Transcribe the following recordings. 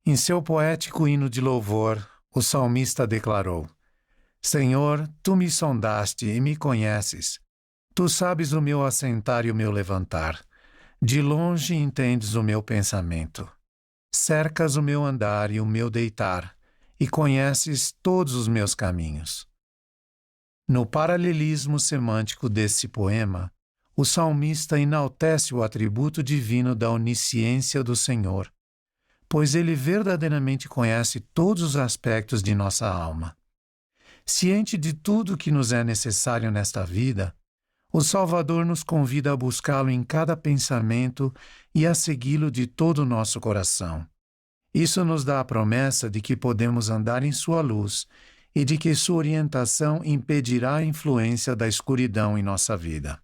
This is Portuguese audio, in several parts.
Em seu poético hino de louvor, o salmista declarou: Senhor, tu me sondaste e me conheces. Tu sabes o meu assentar e o meu levantar. De longe entendes o meu pensamento. Cercas o meu andar e o meu deitar, e conheces todos os meus caminhos. No paralelismo semântico desse poema, o salmista enaltece o atributo divino da onisciência do Senhor, pois ele verdadeiramente conhece todos os aspectos de nossa alma. Ciente de tudo que nos é necessário nesta vida, o Salvador nos convida a buscá-lo em cada pensamento e a segui-lo de todo o nosso coração. Isso nos dá a promessa de que podemos andar em sua luz e de que sua orientação impedirá a influência da escuridão em nossa vida.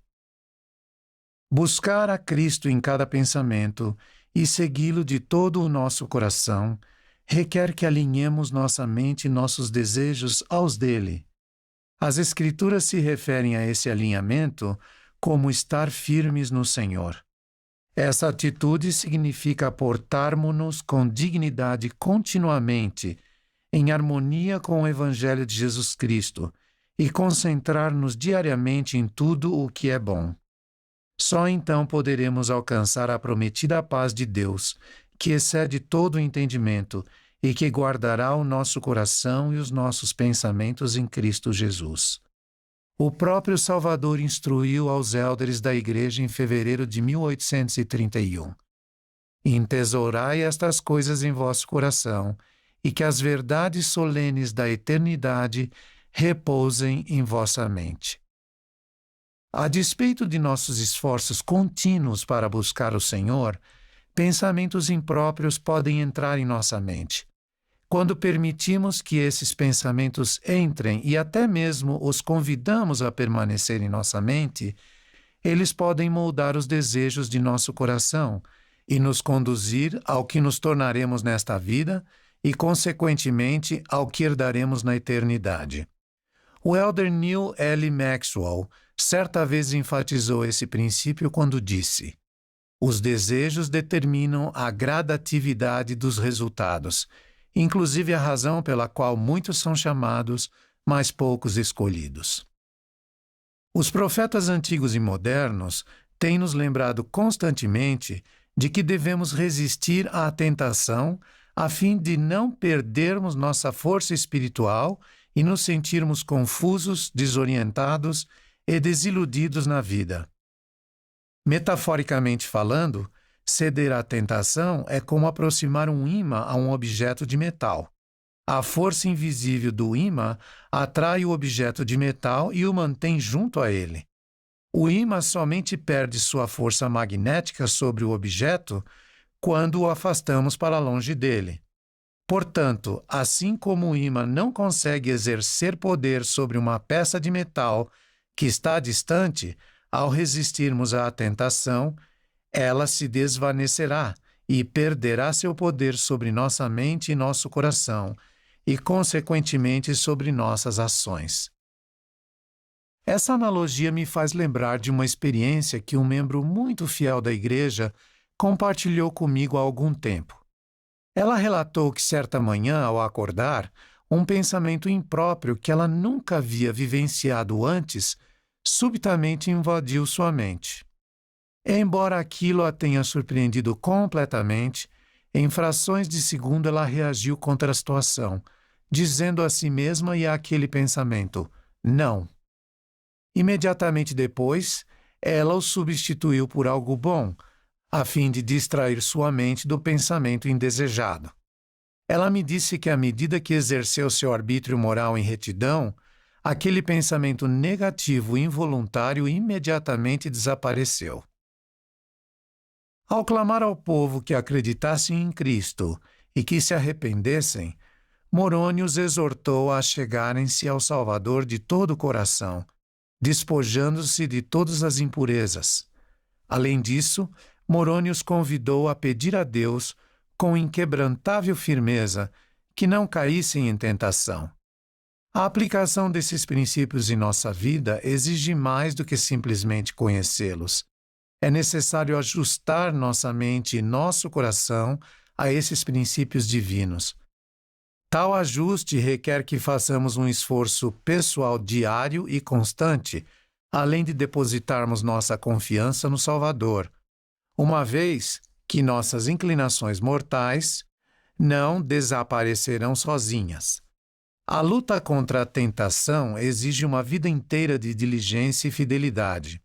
Buscar a Cristo em cada pensamento e segui-lo de todo o nosso coração requer que alinhemos nossa mente e nossos desejos aos dele. As Escrituras se referem a esse alinhamento como estar firmes no Senhor. Essa atitude significa portarmos-nos com dignidade continuamente, em harmonia com o Evangelho de Jesus Cristo, e concentrar-nos diariamente em tudo o que é bom. Só então poderemos alcançar a prometida paz de Deus, que excede todo o entendimento e que guardará o nosso coração e os nossos pensamentos em Cristo Jesus. O próprio Salvador instruiu aos élderes da Igreja em fevereiro de 1831. Entesourai estas coisas em vosso coração, e que as verdades solenes da eternidade repousem em vossa mente. A despeito de nossos esforços contínuos para buscar o Senhor, pensamentos impróprios podem entrar em nossa mente. Quando permitimos que esses pensamentos entrem e até mesmo os convidamos a permanecer em nossa mente, eles podem moldar os desejos de nosso coração e nos conduzir ao que nos tornaremos nesta vida e, consequentemente, ao que herdaremos na eternidade. O elder Neil L. Maxwell certa vez enfatizou esse princípio quando disse: os desejos determinam a gradatividade dos resultados, inclusive a razão pela qual muitos são chamados, mas poucos escolhidos. Os profetas antigos e modernos têm nos lembrado constantemente de que devemos resistir à tentação a fim de não perdermos nossa força espiritual e nos sentirmos confusos, desorientados e desiludidos na vida. Metaforicamente falando, ceder à tentação é como aproximar um ímã a um objeto de metal. A força invisível do ímã atrai o objeto de metal e o mantém junto a ele. O ímã somente perde sua força magnética sobre o objeto quando o afastamos para longe dele. Portanto, assim como o ímã não consegue exercer poder sobre uma peça de metal que está distante, ao resistirmos à tentação, ela se desvanecerá e perderá seu poder sobre nossa mente e nosso coração, e, consequentemente, sobre nossas ações. Essa analogia me faz lembrar de uma experiência que um membro muito fiel da igreja compartilhou comigo há algum tempo. Ela relatou que certa manhã, ao acordar, um pensamento impróprio que ela nunca havia vivenciado antes subitamente invadiu sua mente. Embora aquilo a tenha surpreendido completamente, em frações de segundo ela reagiu contra a situação, dizendo a si mesma e àquele pensamento: não. Imediatamente depois, ela o substituiu por algo bom, a fim de distrair sua mente do pensamento indesejado. Ela me disse que à medida que exerceu seu arbítrio moral em retidão, aquele pensamento negativo involuntário imediatamente desapareceu. Ao clamar ao povo que acreditassem em Cristo e que se arrependessem, Moroni os exortou a chegarem-se ao Salvador de todo o coração, despojando-se de todas as impurezas. Além disso, Moroni os convidou a pedir a Deus, com inquebrantável firmeza, que não caíssem em tentação. A aplicação desses princípios em nossa vida exige mais do que simplesmente conhecê-los. É necessário ajustar nossa mente e nosso coração a esses princípios divinos. Tal ajuste requer que façamos um esforço pessoal diário e constante, além de depositarmos nossa confiança no Salvador, uma vez que nossas inclinações mortais não desaparecerão sozinhas. A luta contra a tentação exige uma vida inteira de diligência e fidelidade.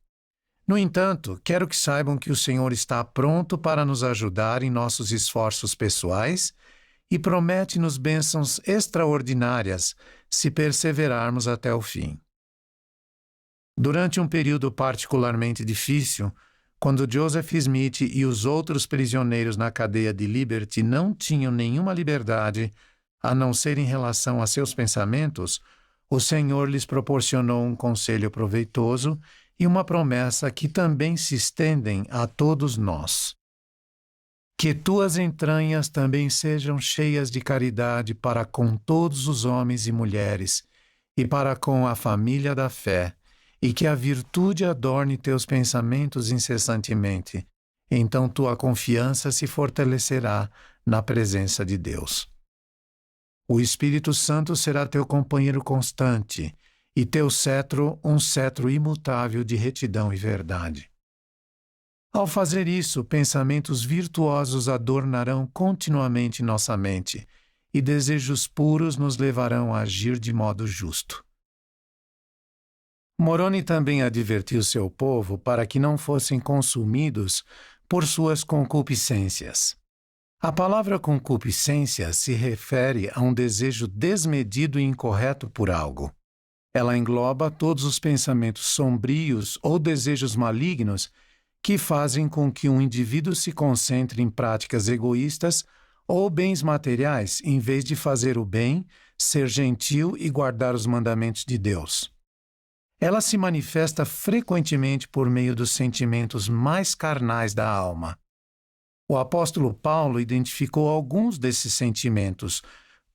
No entanto, quero que saibam que o Senhor está pronto para nos ajudar em nossos esforços pessoais e promete-nos bênçãos extraordinárias se perseverarmos até o fim. Durante um período particularmente difícil, quando Joseph Smith e os outros prisioneiros na cadeia de Liberty não tinham nenhuma liberdade, a não ser em relação a seus pensamentos, o Senhor lhes proporcionou um conselho proveitoso e uma promessa que também se estendem a todos nós. Que tuas entranhas também sejam cheias de caridade para com todos os homens e mulheres, e para com a família da fé, e que a virtude adorne teus pensamentos incessantemente. Então tua confiança se fortalecerá na presença de Deus. O Espírito Santo será teu companheiro constante, e teu cetro um cetro imutável de retidão e verdade. Ao fazer isso, pensamentos virtuosos adornarão continuamente nossa mente, e desejos puros nos levarão a agir de modo justo. Moroni também advertiu seu povo para que não fossem consumidos por suas concupiscências. A palavra concupiscência se refere a um desejo desmedido e incorreto por algo. Ela engloba todos os pensamentos sombrios ou desejos malignos que fazem com que um indivíduo se concentre em práticas egoístas ou bens materiais em vez de fazer o bem, ser gentil e guardar os mandamentos de Deus. Ela se manifesta frequentemente por meio dos sentimentos mais carnais da alma. O apóstolo Paulo identificou alguns desses sentimentos,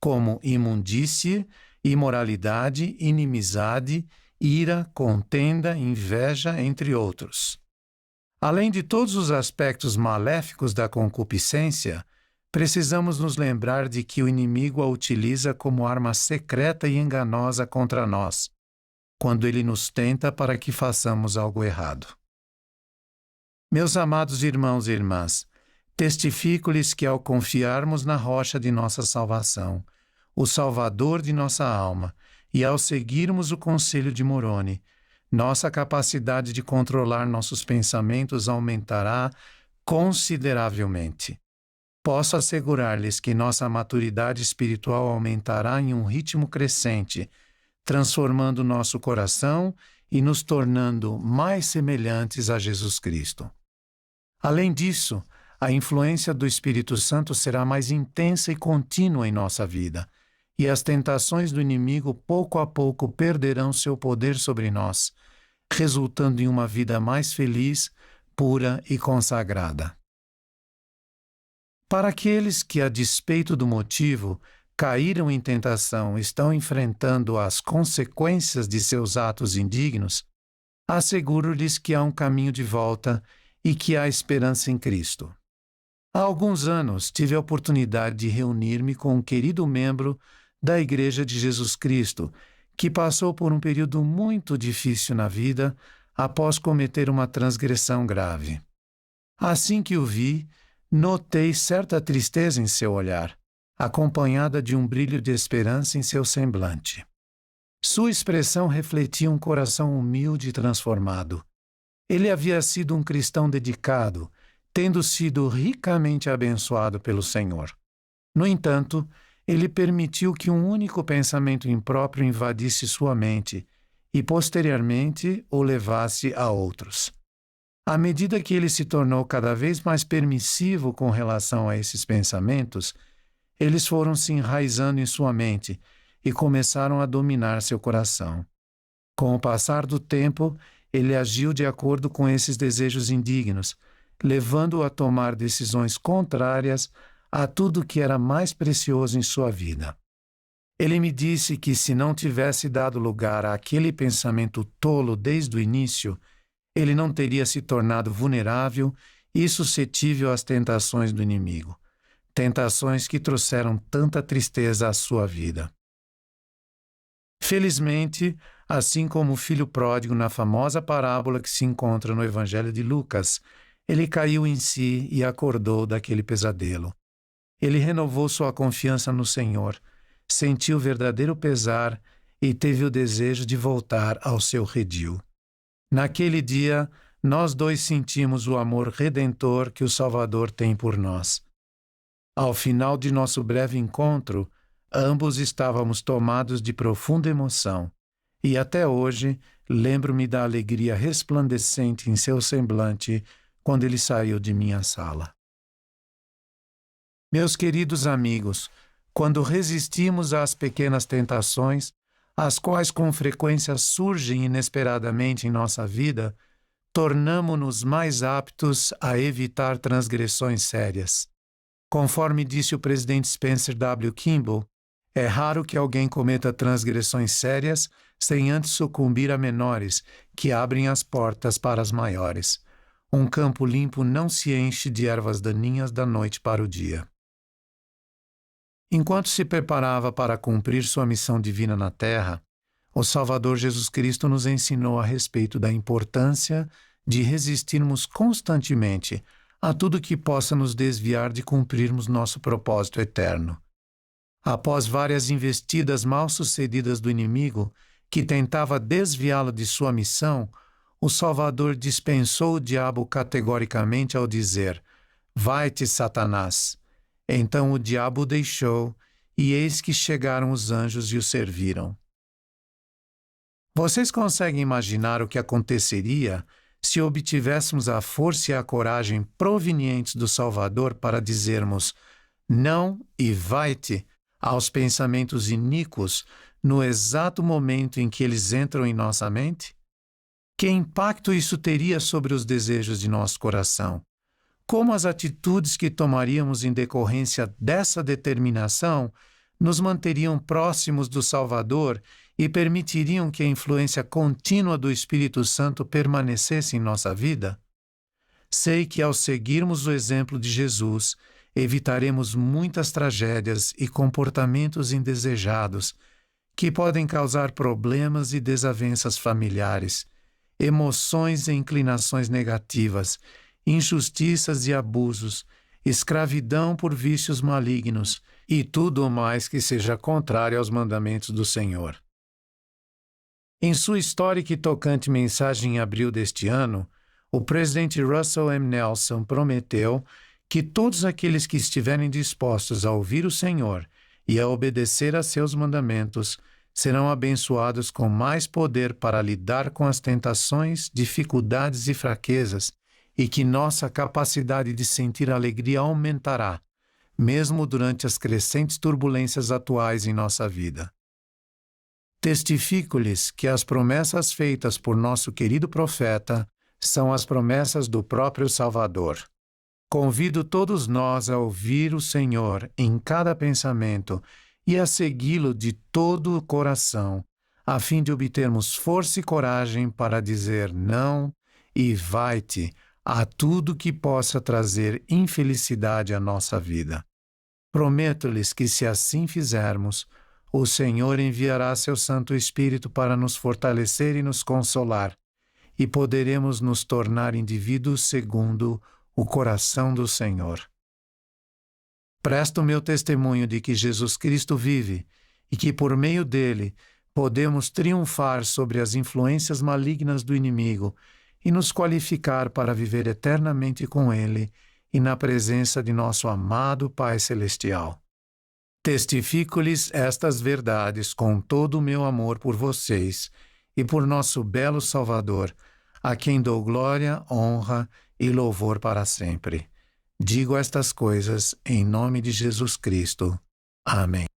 como imundície, imoralidade, inimizade, ira, contenda, inveja, entre outros. Além de todos os aspectos maléficos da concupiscência, precisamos nos lembrar de que o inimigo a utiliza como arma secreta e enganosa contra nós, quando ele nos tenta para que façamos algo errado. Meus amados irmãos e irmãs, testifico-lhes que ao confiarmos na rocha de nossa salvação, o Salvador de nossa alma, e ao seguirmos o conselho de Moroni, nossa capacidade de controlar nossos pensamentos aumentará consideravelmente. Posso assegurar-lhes que nossa maturidade espiritual aumentará em um ritmo crescente, transformando nosso coração e nos tornando mais semelhantes a Jesus Cristo. Além disso, a influência do Espírito Santo será mais intensa e contínua em nossa vida, e as tentações do inimigo pouco a pouco perderão seu poder sobre nós, resultando em uma vida mais feliz, pura e consagrada. Para aqueles que, a despeito do motivo, caíram em tentação e estão enfrentando as consequências de seus atos indignos, asseguro-lhes que há um caminho de volta e que há esperança em Cristo. Há alguns anos tive a oportunidade de reunir-me com um querido membro da Igreja de Jesus Cristo, que passou por um período muito difícil na vida após cometer uma transgressão grave. Assim que o vi, notei certa tristeza em seu olhar, acompanhada de um brilho de esperança em seu semblante. Sua expressão refletia um coração humilde e transformado. Ele havia sido um cristão dedicado, tendo sido ricamente abençoado pelo Senhor. No entanto, ele permitiu que um único pensamento impróprio invadisse sua mente e, posteriormente, o levasse a outros. À medida que ele se tornou cada vez mais permissivo com relação a esses pensamentos, eles foram se enraizando em sua mente e começaram a dominar seu coração. Com o passar do tempo, ele agiu de acordo com esses desejos indignos, levando-o a tomar decisões contrárias a tudo que era mais precioso em sua vida. Ele me disse que se não tivesse dado lugar àquele pensamento tolo desde o início, ele não teria se tornado vulnerável e suscetível às tentações do inimigo. tentações que trouxeram tanta tristeza à sua vida. Felizmente, assim como o filho pródigo na famosa parábola que se encontra no Evangelho de Lucas, ele caiu em si e acordou daquele pesadelo. Ele renovou sua confiança no Senhor, sentiu verdadeiro pesar e teve o desejo de voltar ao seu redil. Naquele dia, nós dois sentimos o amor redentor que o Salvador tem por nós. Ao final de nosso breve encontro, ambos estávamos tomados de profunda emoção, e até hoje lembro-me da alegria resplandecente em seu semblante quando ele saiu de minha sala. Meus queridos amigos, quando resistimos às pequenas tentações, as quais com frequência surgem inesperadamente em nossa vida, tornamo-nos mais aptos a evitar transgressões sérias. Conforme disse o presidente Spencer W. Kimball, é raro que alguém cometa transgressões sérias sem antes sucumbir a menores, que abrem as portas para as maiores. Um campo limpo não se enche de ervas daninhas da noite para o dia. Enquanto se preparava para cumprir sua missão divina na Terra, o Salvador Jesus Cristo nos ensinou a respeito da importância de resistirmos constantemente a tudo que possa nos desviar de cumprirmos nosso propósito eterno. Após várias investidas mal-sucedidas do inimigo, que tentava desviá-lo de sua missão, o Salvador dispensou o diabo categoricamente ao dizer: "Vai-te, Satanás!" Então o diabo o deixou, e eis que chegaram os anjos e o serviram. Vocês conseguem imaginar o que aconteceria se obtivéssemos a força e a coragem provenientes do Salvador para dizermos não e vai-te aos pensamentos iníquos no exato momento em que eles entram em nossa mente? Que impacto isso teria sobre os desejos de nosso coração? Como as atitudes que tomaríamos em decorrência dessa determinação nos manteriam próximos do Salvador e permitiriam que a influência contínua do Espírito Santo permanecesse em nossa vida? Sei que ao seguirmos o exemplo de Jesus, evitaremos muitas tragédias e comportamentos indesejados que podem causar problemas e desavenças familiares, emoções e inclinações negativas, injustiças e abusos, escravidão por vícios malignos e tudo o mais que seja contrário aos mandamentos do Senhor. Em sua histórica e tocante mensagem em abril deste ano, o presidente Russell M. Nelson prometeu que todos aqueles que estiverem dispostos a ouvir o Senhor e a obedecer a seus mandamentos serão abençoados com mais poder para lidar com as tentações, dificuldades e fraquezas, e que nossa capacidade de sentir alegria aumentará, mesmo durante as crescentes turbulências atuais em nossa vida. Testifico-lhes que as promessas feitas por nosso querido profeta são as promessas do próprio Salvador. Convido todos nós a ouvir o Senhor em cada pensamento e a segui-lo de todo o coração, a fim de obtermos força e coragem para dizer não e vai-te a tudo que possa trazer infelicidade à nossa vida. Prometo-lhes que, se assim fizermos, o Senhor enviará seu Santo Espírito para nos fortalecer e nos consolar, e poderemos nos tornar indivíduos segundo o coração do Senhor. Presto meu testemunho de que Jesus Cristo vive e que, por meio dele, podemos triunfar sobre as influências malignas do inimigo e nos qualificar para viver eternamente com ele e na presença de nosso amado Pai Celestial. Testifico-lhes estas verdades com todo o meu amor por vocês e por nosso belo Salvador, a quem dou glória, honra e louvor para sempre. Digo estas coisas em nome de Jesus Cristo. Amém.